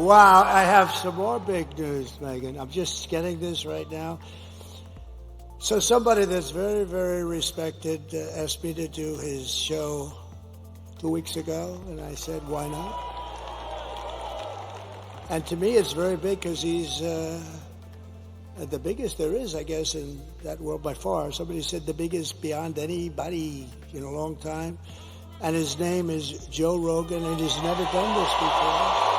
Wow, I have some more big news, Megan. I'm just getting this right now. So somebody that's very, very respected asked me to do his show 2 weeks ago, and I said, why not? And to me, it's very big because he's the biggest there is, I guess, in that world by far. Somebody said the biggest beyond anybody in a long time. And his name is Joe Rogan, and he's never done this before.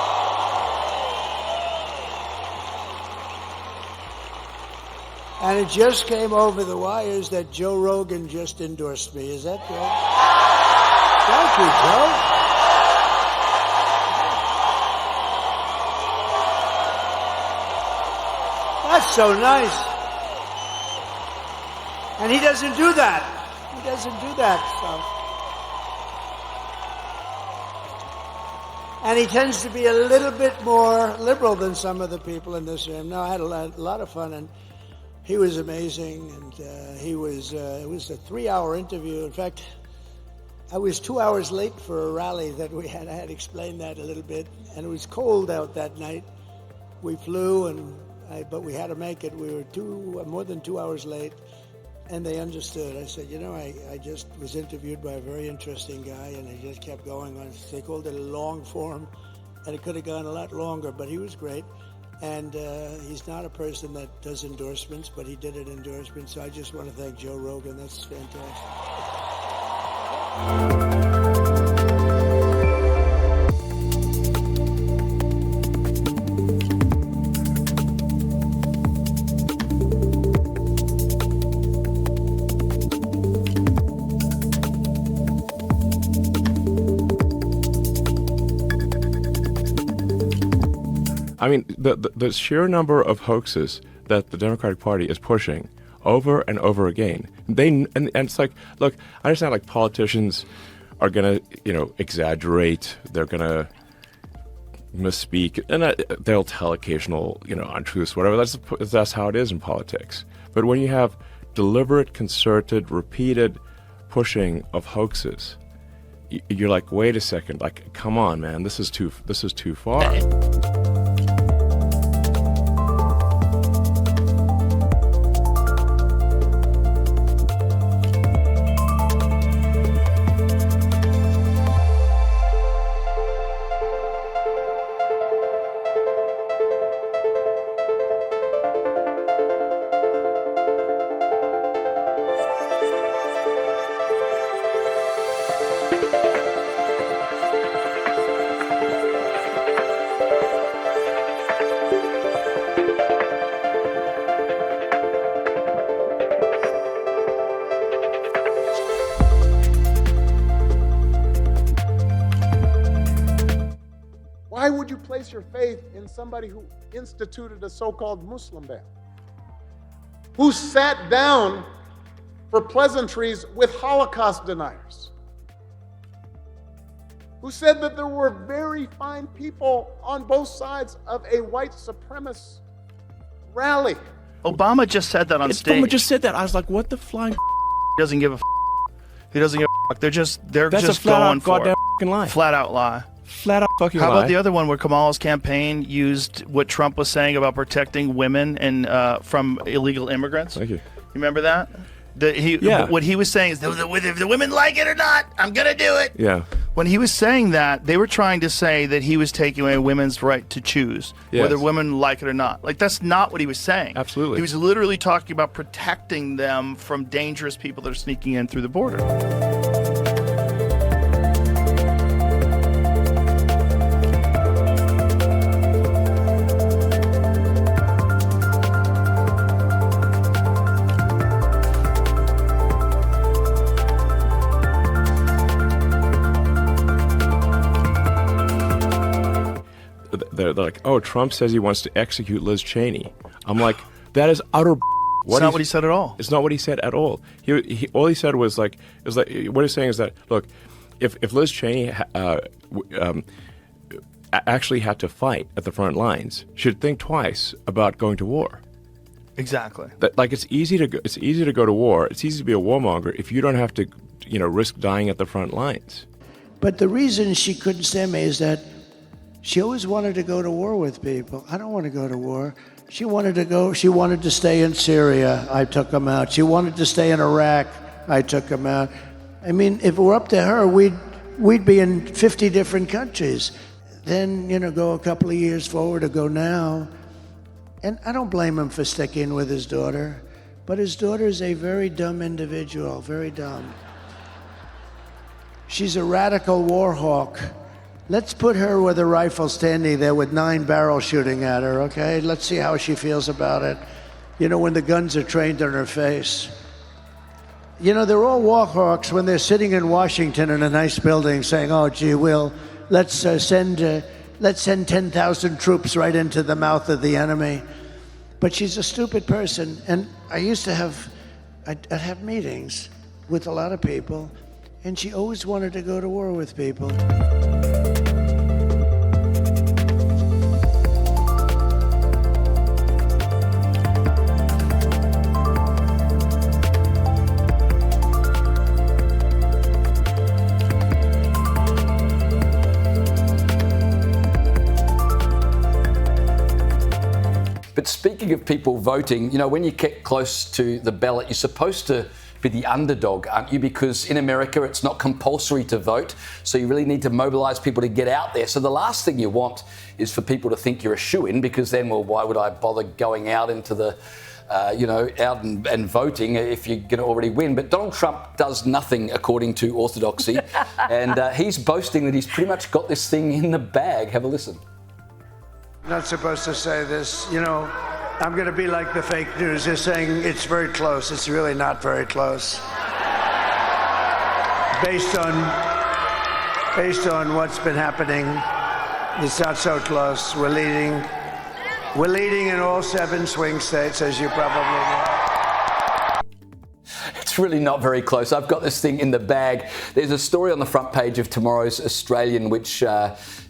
And it just came over the wires that Joe Rogan just endorsed me. Is that right? Thank you, Joe. That's so nice. And he doesn't do that. He doesn't do that stuff. And he tends to be a little bit more liberal than some of the people in this room. No, I had a lot of fun, and he was amazing, and it was a 3-hour interview. In fact, I was 2 hours late for a rally that we had. I had explained that a little bit, and it was cold out that night. We flew, but we had to make it. We were more than 2 hours late, and they understood. I said, I just was interviewed by a very interesting guy, and he just kept going on. They called it a long form, and it could have gone a lot longer, but he was great. And he's not a person that does endorsements, but he did an endorsement. So I just want to thank Joe Rogan. That's fantastic. I mean, the sheer number of hoaxes that the Democratic Party is pushing over and over again. And it's like, look, I understand like politicians are going to, exaggerate. They're going to misspeak, and they'll tell occasional, untruths, whatever. That's how it is in politics. But when you have deliberate, concerted, repeated pushing of hoaxes, you're like, wait a second, like, come on, man, this is too far. Why would you place your faith in somebody who instituted a so-called Muslim ban? Who sat down for pleasantries with Holocaust deniers? Who said that there were very fine people on both sides of a white supremacist rally? Obama just said that on stage. Obama just said that. I was like, what the flying He doesn't give a He doesn't give a They're just That's just a flat going out for goddamn it. lie. Flat out lie. Flat out fucking How lie. about the other one where Kamala's campaign used what Trump was saying about protecting women and from illegal immigrants? Thank you. You remember that? What he was saying is, if the women like it or not, I'm going to do it. Yeah. When he was saying that, they were trying to say that he was taking away women's right to choose, whether women like it or not. Like, that's not what he was saying. Absolutely. He was literally talking about protecting them from dangerous people that are sneaking in through the border. They're like, oh, Trump says he wants to execute Liz Cheney. I'm like, that is utter. It's not what he said at all. It's not what he said at all. He all he said was like, what he's saying is that, look, if Liz Cheney actually had to fight at the front lines, she'd think twice about going to war. Exactly. That, like, it's easy to go to war. It's easy to be a warmonger if you don't have to, risk dying at the front lines. But the reason she couldn't stand me is that She always wanted to go to war with people. I don't want to go to war. She wanted to stay in Syria. I took them out. She wanted to stay in Iraq. I took them out. I mean, if it were up to her, we'd be in 50 different countries. Then, go a couple of years forward or go now. And I don't blame him for sticking with his daughter, but his daughter is a very dumb individual, very dumb. She's a radical Warhawk. Let's put her with a rifle standing there with 9 barrels shooting at her, okay? Let's see how she feels about it. When the guns are trained on her face. They're all Warhawks when they're sitting in Washington in a nice building saying, oh, gee, let's send 10,000 troops right into the mouth of the enemy. But she's a stupid person. And I used to I'd have meetings with a lot of people, and she always wanted to go to war with people. But speaking of people voting, when you get close to the ballot, you're supposed to be the underdog, aren't you? Because in America, it's not compulsory to vote. So you really need to mobilise people to get out there. So the last thing you want is for people to think you're a shoo-in, because then, why would I bother going out into the, out and voting if you're going to already win? But Donald Trump does nothing according to orthodoxy. And he's boasting that he's pretty much got this thing in the bag. Have a listen. Not supposed to say this. I'm going to be like the fake news. They're saying it's very close. It's really not very close. Based on what's been happening, it's not so close. We're leading in all 7 swing states, as you probably know. It's really not very close. I've got this thing in the bag. There's a story on the front page of tomorrow's Australian which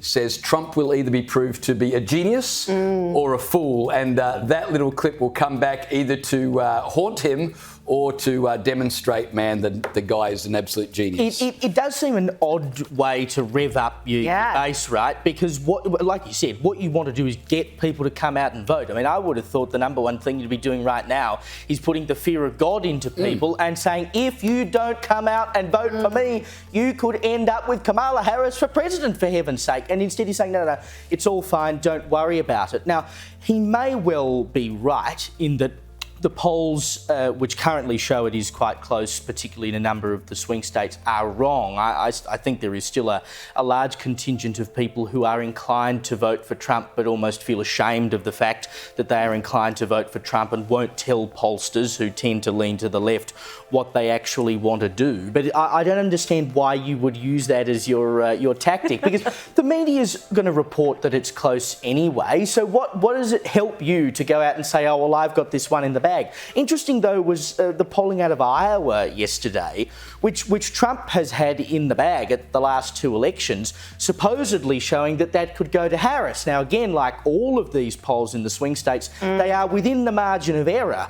says Trump will either be proved to be a genius or a fool. And that little clip will come back either to haunt him or to demonstrate, man, the guy is an absolute genius. It does seem an odd way to rev up your base, right? Because, like you said, what you want to do is get people to come out and vote. I mean, I would have thought the number one thing to be doing right now is putting the fear of God into people and saying, if you don't come out and vote for me, you could end up with Kamala Harris for president, for heaven's sake. And instead he's saying, no, it's all fine, don't worry about it. Now, he may well be right in that the polls, which currently show it is quite close, particularly in a number of the swing states, are wrong. I think there is still a large contingent of people who are inclined to vote for Trump but almost feel ashamed of the fact that they are inclined to vote for Trump and won't tell pollsters, who tend to lean to the left, what they actually want to do. But I don't understand why you would use that as your tactic, because the media is going to report that it's close anyway. So what does it help you to go out and say, oh, well, I've got this one in the bag? Interesting, though, was the polling out of Iowa yesterday, which Trump has had in the bag at the last 2 elections, supposedly showing that could go to Harris. Now, again, like all of these polls in the swing states, they are within the margin of error.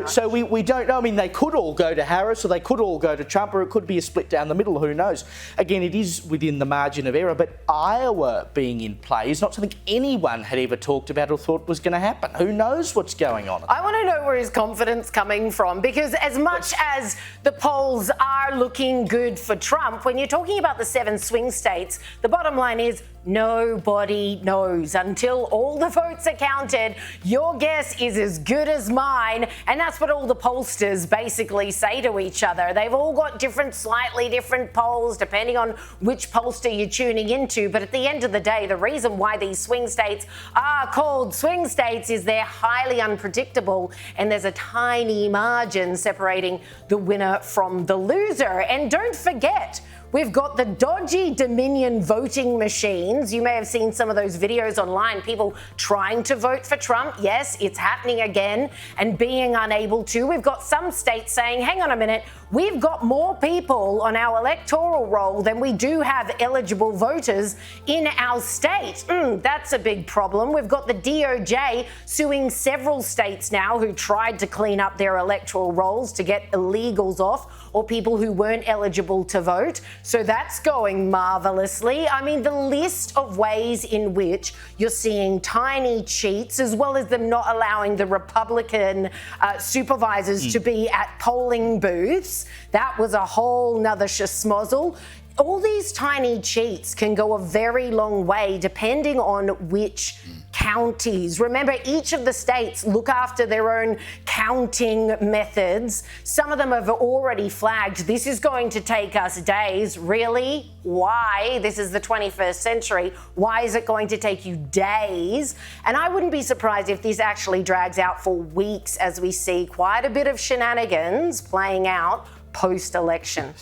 So we don't know. I mean, they could all go to Harris, or they could all go to Trump, or it could be a split down the middle. Who knows? Again, it is within the margin of error, but Iowa being in play is not something anyone had ever talked about or thought was going to happen. Who knows what's going on? I want to know where his confidence coming from, because as much as the polls are looking good for Trump, when you're talking about the 7 swing states, the bottom line is nobody knows. Until all the votes are counted, your guess is as good as mine, and that's what all the pollsters basically say to each other. They've all got slightly different polls depending on which pollster you're tuning into, but at the end of the day, the reason why these swing states are called swing states is they're highly unpredictable, and there's a tiny margin separating the winner from the loser. And don't forget, we've got the dodgy Dominion voting machines. You may have seen some of those videos online, people trying to vote for Trump. Yes, it's happening again, and being unable to. We've got some states saying, hang on a minute, we've got more people on our electoral roll than we do have eligible voters in our state. That's a big problem. We've got the DOJ suing several states now who tried to clean up their electoral rolls to get illegals off or people who weren't eligible to vote. So that's going marvelously. I mean, the list of ways in which you're seeing tiny cheats, as well as them not allowing the Republican supervisors to be at polling booths, that was a whole nother schmozzle. All these tiny cheats can go a very long way depending on which counties. Remember, each of the states look after their own counting methods. Some of them have already flagged, this is going to take us days. Really? Why? This is the 21st century. Why is it going to take you days? And I wouldn't be surprised if this actually drags out for weeks as we see quite a bit of shenanigans playing out post-election.